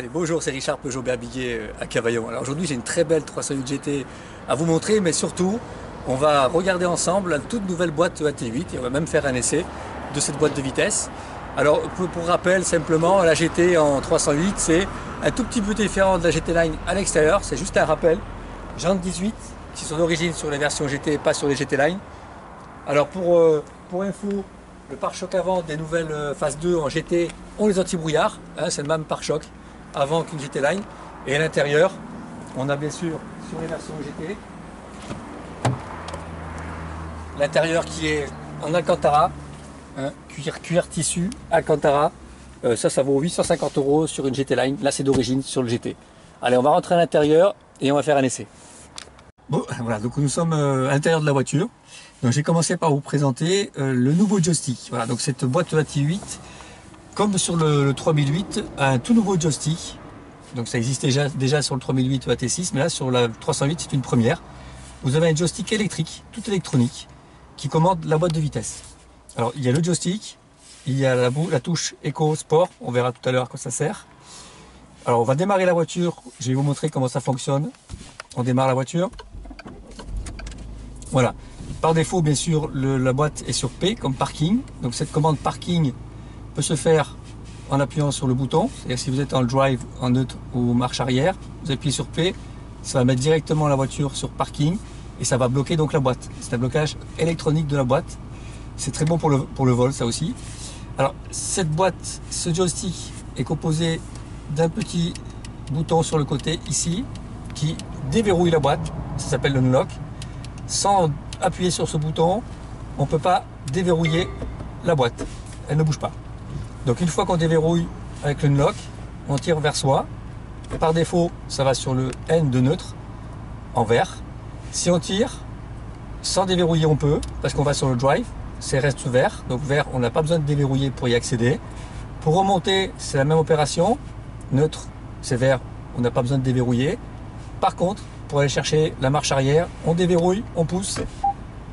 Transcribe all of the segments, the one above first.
Allez, bonjour, c'est Richard Peugeot Berbiguier à Cavaillon. Alors aujourd'hui, j'ai une très belle 308 GT à vous montrer, mais surtout, on va regarder ensemble la toute nouvelle boîte AT8 et on va même faire un essai de cette boîte de vitesse. Alors, pour rappel, simplement, la GT en 308, c'est un tout petit peu différent de la GT Line à l'extérieur. C'est juste un rappel. Jantes 18, qui sont d'origine sur les versions GT et pas sur les GT Line. Alors, pour info, le pare-choc avant des nouvelles phase 2 en GT ont les anti-brouillards. Hein, c'est le même pare-choc avant qu'une GT Line. Et à l'intérieur, on a bien sûr sur les versions GT l'intérieur qui est en Alcantara, hein, cuir tissu Alcantara. Ça vaut 850 € sur une GT Line. Là, c'est d'origine sur le GT. Allez, on va rentrer à l'intérieur et on va faire un essai. Bon, voilà, donc nous sommes à l'intérieur de la voiture. Donc j'ai commencé par vous présenter le nouveau joystick. Voilà, donc cette boîte AT8, comme sur le 3008, a un tout nouveau joystick. Donc ça existait déjà sur le 3008 AT6, mais là sur la 308 c'est une première. Vous avez un joystick électrique, tout électronique, qui commande la boîte de vitesse. Alors il y a le joystick, il y a la touche Eco Sport, on verra tout à l'heure à quoi ça sert. Alors on va démarrer la voiture, je vais vous montrer comment ça fonctionne. On démarre la voiture. Voilà. Par défaut, bien sûr, la boîte est sur P comme parking. Donc cette commande parking peut se faire en appuyant sur le bouton. C'est-à-dire si vous êtes en drive, en neutre ou marche arrière, vous appuyez sur P, ça va mettre directement la voiture sur parking et ça va bloquer donc la boîte. C'est un blocage électronique de la boîte. C'est très bon pour le vol, ça aussi. Alors cette boîte, ce joystick est composé d'un petit bouton sur le côté ici qui déverrouille la boîte. Ça s'appelle le unlock. Sans appuyer sur ce bouton, on ne peut pas déverrouiller la boîte. Elle ne bouge pas. Donc une fois qu'on déverrouille avec le unlock, on tire vers soi. Par défaut, ça va sur le N de neutre, en vert. Si on tire, sans déverrouiller, on peut, parce qu'on va sur le drive, c'est reste vert. Donc vert, on n'a pas besoin de déverrouiller pour y accéder. Pour remonter, c'est la même opération. Neutre, c'est vert, on n'a pas besoin de déverrouiller. Par contre, pour aller chercher la marche arrière, on déverrouille, on pousse,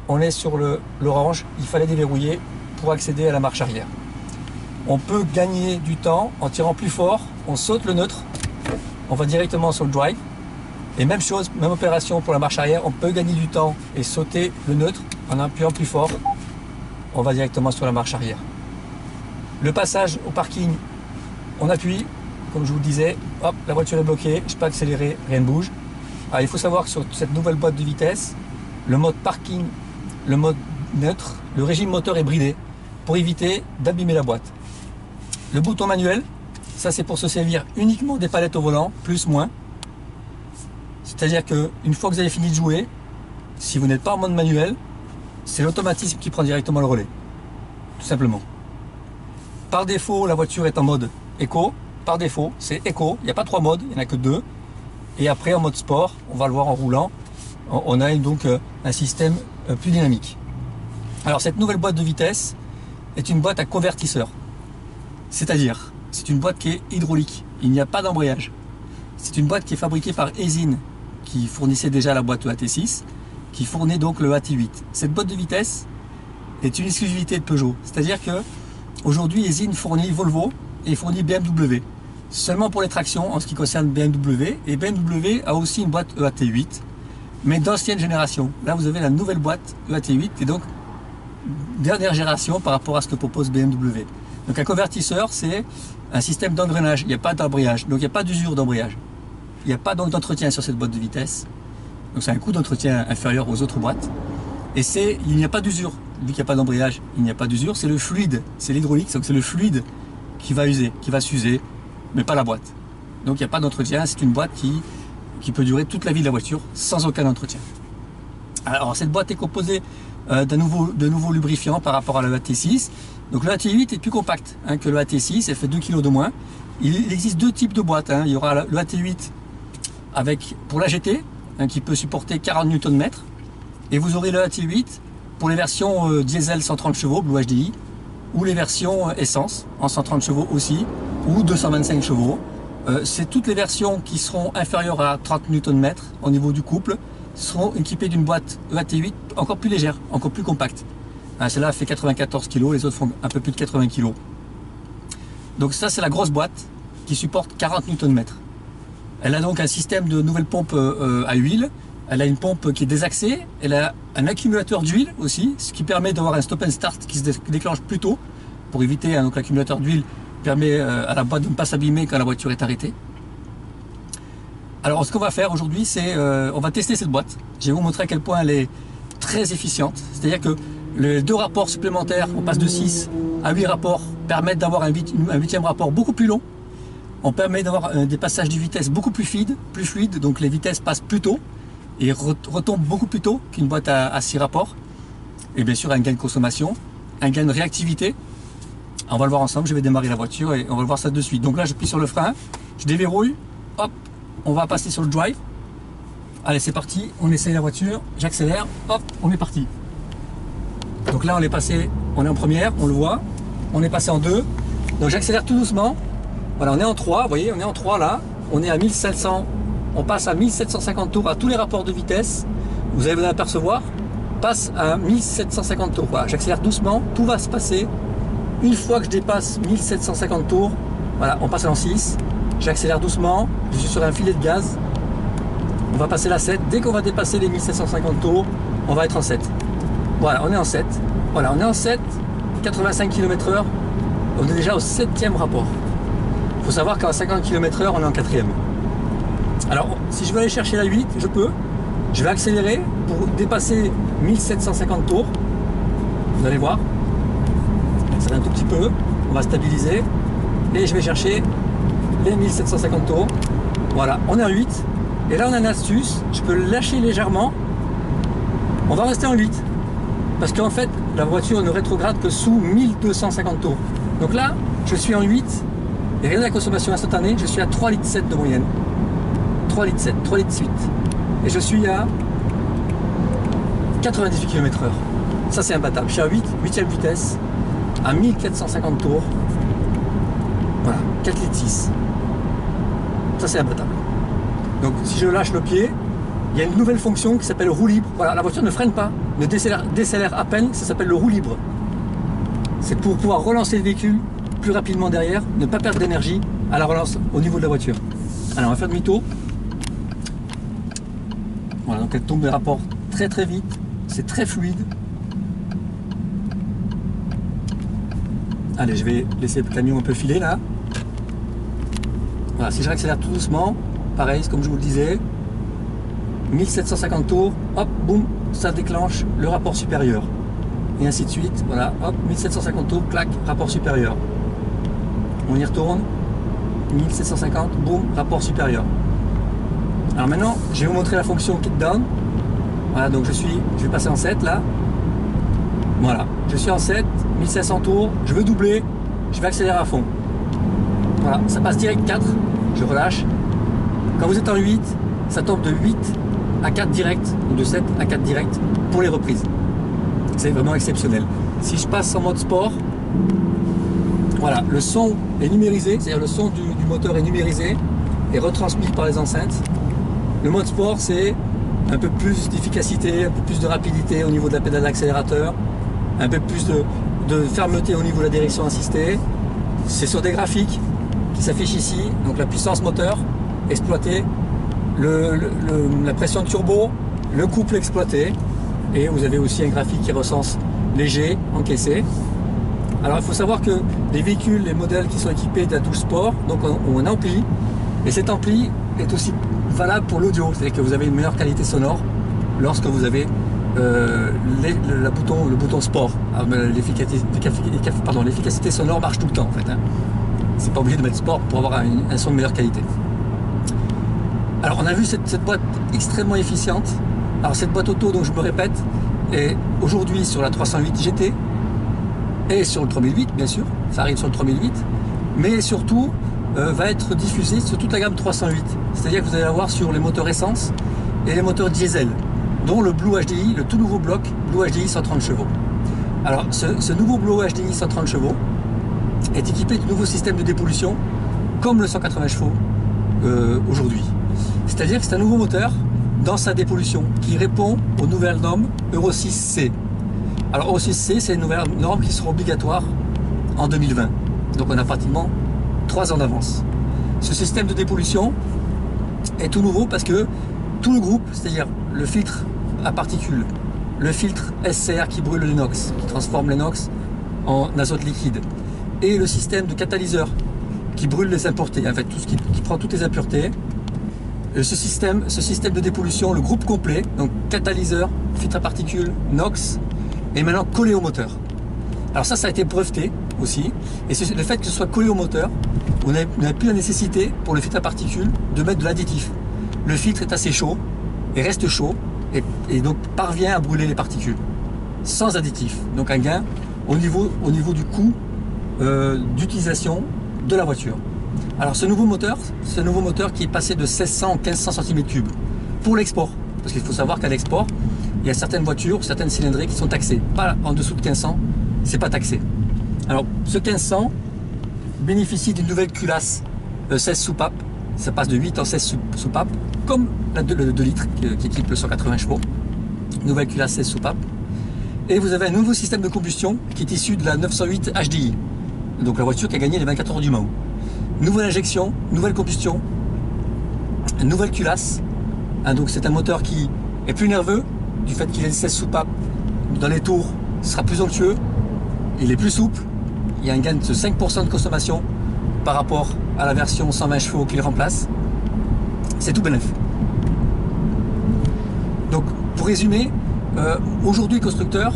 on est sur l'orange, il fallait déverrouiller pour accéder à la marche arrière. On peut gagner du temps en tirant plus fort, on saute le neutre, on va directement sur le drive. Et même chose, même opération pour la marche arrière, on peut gagner du temps et sauter le neutre en appuyant plus fort, on va directement sur la marche arrière. Le passage au parking, on appuie, comme je vous le disais, hop, la voiture est bloquée, je peux accélérer, rien ne bouge. Alors, il faut savoir que sur cette nouvelle boîte de vitesse, le mode parking, le mode neutre, le régime moteur est bridé pour éviter d'abîmer la boîte. Le bouton manuel, ça c'est pour se servir uniquement des palettes au volant, plus, moins. C'est-à-dire qu'une fois que vous avez fini de jouer, si vous n'êtes pas en mode manuel, c'est l'automatisme qui prend directement le relais. Tout simplement. Par défaut, la voiture est en mode éco. Par défaut, c'est éco. Il n'y a pas 3 modes, il n'y en a que 2. Et après, en mode sport, on va le voir en roulant, on a donc un système plus dynamique. Alors, cette nouvelle boîte de vitesse est une boîte à convertisseur. C'est-à-dire, c'est une boîte qui est hydraulique. Il n'y a pas d'embrayage. C'est une boîte qui est fabriquée par Aisin, qui fournissait déjà la boîte AT6, qui fournit donc le AT8. Cette boîte de vitesse est une exclusivité de Peugeot. C'est-à-dire que aujourd'hui, Aisin fournit Volvo et fournit BMW. Seulement pour les tractions en ce qui concerne BMW, et BMW a aussi une boîte AT8 mais d'ancienne génération. Là vous avez la nouvelle boîte AT8 et donc dernière génération par rapport à ce que propose BMW. Donc un convertisseur, c'est un système d'engrenage, il n'y a pas d'embrayage, donc il n'y a pas d'usure d'embrayage, il n'y a pas donc d'entretien sur cette boîte de vitesse, donc c'est un coût d'entretien inférieur aux autres boîtes, et il n'y a pas d'usure, vu qu'il n'y a pas d'embrayage, il n'y a pas d'usure, c'est le fluide, c'est l'hydraulique, donc c'est le fluide qui va user, qui va s'user, mais pas la boîte. Donc il n'y a pas d'entretien, c'est une boîte qui peut durer toute la vie de la voiture sans aucun entretien. Alors cette boîte est composée de nouveaux lubrifiants par rapport à la AT6. Donc le AT8 est plus compact que le AT6, elle fait 2 kg de moins. Il existe deux types de boîtes. Il y aura le AT8 pour la GT qui peut supporter 40 Nm et vous aurez le AT8 pour les versions diesel 130 chevaux Blue HDI ou les versions essence en 130 chevaux aussi ou 225 chevaux. C'est toutes les versions qui seront inférieures à 30 Nm au niveau du couple seront équipées d'une boîte AT8 encore plus légère, encore plus compacte. Celle-là fait 94 kg, les autres font un peu plus de 80 kg. Donc ça c'est la grosse boîte qui supporte 40 Nm. Elle a donc un système de nouvelle pompe à huile. Elle a une pompe qui est désaxée. Elle a un accumulateur d'huile aussi, ce qui permet d'avoir un stop and start qui se déclenche plus tôt pour éviter. Donc l'accumulateur d'huile permet à la boîte de ne pas s'abîmer quand la voiture est arrêtée. Alors ce qu'on va faire aujourd'hui, c'est on va tester cette boîte. Je vais vous montrer à quel point elle est très efficiente. C'est-à-dire que les 2 rapports supplémentaires, on passe de 6 à 8 rapports, permettent d'avoir un 8e rapport beaucoup plus long. On permet d'avoir des passages de vitesse beaucoup plus fluides, donc les vitesses passent plus tôt et retombent beaucoup plus tôt qu'une boîte à 6 rapports. Et bien sûr un gain de consommation, un gain de réactivité. On va le voir ensemble, je vais démarrer la voiture et on va le voir ça de suite. Donc là j'appuie sur le frein, je déverrouille, hop, on va passer sur le drive. Allez c'est parti, on essaye la voiture, j'accélère, hop, on est parti. Donc là on est passé, on est en première, on le voit, on est passé en 2. Donc j'accélère tout doucement. Voilà, on est en 3, vous voyez, on est en 3 là, on est à 1700, on passe à 1750 tours à tous les rapports de vitesse, vous allez vous en apercevoir, passe à 1750 tours. Voilà, j'accélère doucement, tout va se passer. Une fois que je dépasse 1750 tours, voilà, on passe en 6, j'accélère doucement, je suis sur un filet de gaz, on va passer la 7, dès qu'on va dépasser les 1750 tours, on va être en 7. Voilà, on est en 7, voilà, on est en 7, 85 km/h, on est déjà au 7e rapport. Il faut savoir qu'à 50 km/h, on est en 4e. Alors, si je veux aller chercher la 8, je peux. Je vais accélérer pour dépasser 1750 tours. Vous allez voir. Ça va un tout petit peu. On va stabiliser. Et je vais chercher les 1750 tours. Voilà, on est en 8. Et là, on a une astuce. Je peux lâcher légèrement. On va rester en 8. Parce qu'en fait, la voiture ne rétrograde que sous 1250 tours. Donc là, je suis en 8. Et rien de la consommation instantanée, je suis à 3,7 litres de moyenne. 3,7 litres, 3,8 litres. Et je suis à 98 km/h. Ça c'est imbattable. Je suis à 8e vitesse, à 1450 tours. Voilà, 4,6 litres. Ça c'est imbattable. Donc si je lâche le pied, il y a une nouvelle fonction qui s'appelle roue libre. Voilà, la voiture ne freine pas, ne décélère à peine, ça s'appelle le roue libre. C'est pour pouvoir relancer le véhicule plus rapidement derrière, ne pas perdre d'énergie à la relance au niveau de la voiture. Alors on va faire demi-tour. Voilà, donc elle tombe les rapports très très vite, c'est très fluide. Allez, je vais laisser le camion un peu filer là. Voilà, si je réaccélère tout doucement, pareil, comme je vous le disais, 1750 tours, hop, boum, ça déclenche le rapport supérieur. Et ainsi de suite, voilà, hop, 1750 tours, clac, rapport supérieur. On y retourne, 1750, boum, rapport supérieur. Alors maintenant, je vais vous montrer la fonction kick down. Voilà, donc je vais passer en 7 là. Voilà, je suis en 7, 1500 tours, je veux doubler, je vais accélérer à fond. Voilà, ça passe direct 4, je relâche. Quand vous êtes en 8, ça tombe de 8 à 4 direct, ou de 7 à 4 direct pour les reprises. C'est vraiment exceptionnel. Si je passe en mode sport, voilà, le son est numérisé, c'est-à-dire le son du moteur est numérisé et retransmis par les enceintes. Le mode sport, c'est un peu plus d'efficacité, un peu plus de rapidité au niveau de la pédale d'accélérateur, un peu plus de fermeté au niveau de la direction assistée. C'est sur des graphiques qui s'affichent ici, donc la puissance moteur exploitée, la pression de turbo, le couple exploité, et vous avez aussi un graphique qui recense les G encaissés. Alors il faut savoir que les véhicules, les modèles qui sont équipés d'un douche sport, donc ont un ampli, et cet ampli est aussi valable pour l'audio, c'est-à-dire que vous avez une meilleure qualité sonore lorsque vous avez le bouton sport. L'efficacité sonore marche tout le temps en fait. Hein. C'est pas obligé de mettre sport pour avoir un son de meilleure qualité. Alors on a vu cette boîte extrêmement efficiente. Alors cette boîte auto, donc je me répète, est aujourd'hui sur la 308 GT et sur le 3008 bien sûr, ça arrive sur le 3008, mais surtout va être diffusée sur toute la gamme 308. C'est-à-dire que vous allez avoir sur les moteurs essence et les moteurs diesel, dont le Blue HDI, le tout nouveau bloc Blue HDI 130 chevaux. Alors ce nouveau Blue HDI 130 chevaux est équipé de nouveaux systèmes de dépollution comme le 180 chevaux aujourd'hui. C'est-à-dire que c'est un nouveau moteur dans sa dépollution qui répond aux nouvelles normes Euro 6C. Alors Euro 6C, c'est une nouvelle norme qui sera obligatoire en 2020. Donc on a pratiquement 3 ans d'avance. Ce système de dépollution est tout nouveau parce que tout le groupe, c'est-à-dire le filtre à particules, le filtre SCR qui brûle l'inox, qui transforme l'inox en azote liquide, et le système de catalyseur qui brûle les impuretés, en fait tout ce qui prend toutes les impuretés. Ce système de dépollution, le groupe complet, donc catalyseur, filtre à particules, NOx, est maintenant collé au moteur. Alors ça a été breveté aussi, et c'est le fait que ce soit collé au moteur, on n'a plus la nécessité pour le filtre à particules de mettre de l'additif. Le filtre est assez chaud, et reste chaud, et donc parvient à brûler les particules, sans additif. Donc un gain au niveau du coût d'utilisation de la voiture. Alors ce nouveau moteur qui est passé de 1600 à 1500 cm3 pour l'export, parce qu'il faut savoir qu'à l'export, il y a certaines voitures, certaines cylindrées qui sont taxées. Pas en dessous de 1500, c'est pas taxé. Alors ce 1500 bénéficie d'une nouvelle culasse 16 soupapes, ça passe de 8 en 16 soupapes, comme la 2 litres qui équipe le 180 chevaux, nouvelle culasse 16 soupapes. Et vous avez un nouveau système de combustion qui est issu de la 908 HDI, donc la voiture qui a gagné les 24 heures du Mans. Nouvelle injection, nouvelle combustion, nouvelle culasse. Donc c'est un moteur qui est plus nerveux, du fait qu'il ait 16 soupapes dans les tours, il sera plus onctueux, il est plus souple, il y a un gain de 5% de consommation par rapport à la version 120 chevaux qu'il remplace. C'est tout bénef. Donc pour résumer, aujourd'hui le constructeur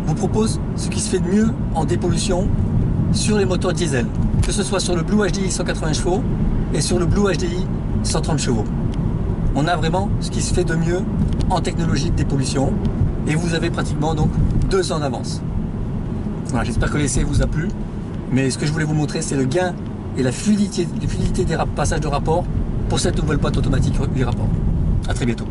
vous propose ce qui se fait de mieux en dépollution sur les moteurs diesel, que ce soit sur le Blue HDI 180 chevaux et sur le Blue HDI 130 chevaux. On a vraiment ce qui se fait de mieux en technologie de dépollution et vous avez pratiquement donc 2 ans d'avance. Voilà, j'espère que l'essai vous a plu, mais ce que je voulais vous montrer, c'est le gain et la fluidité des passages de rapport pour cette nouvelle boîte automatique 8 rapports. A très bientôt.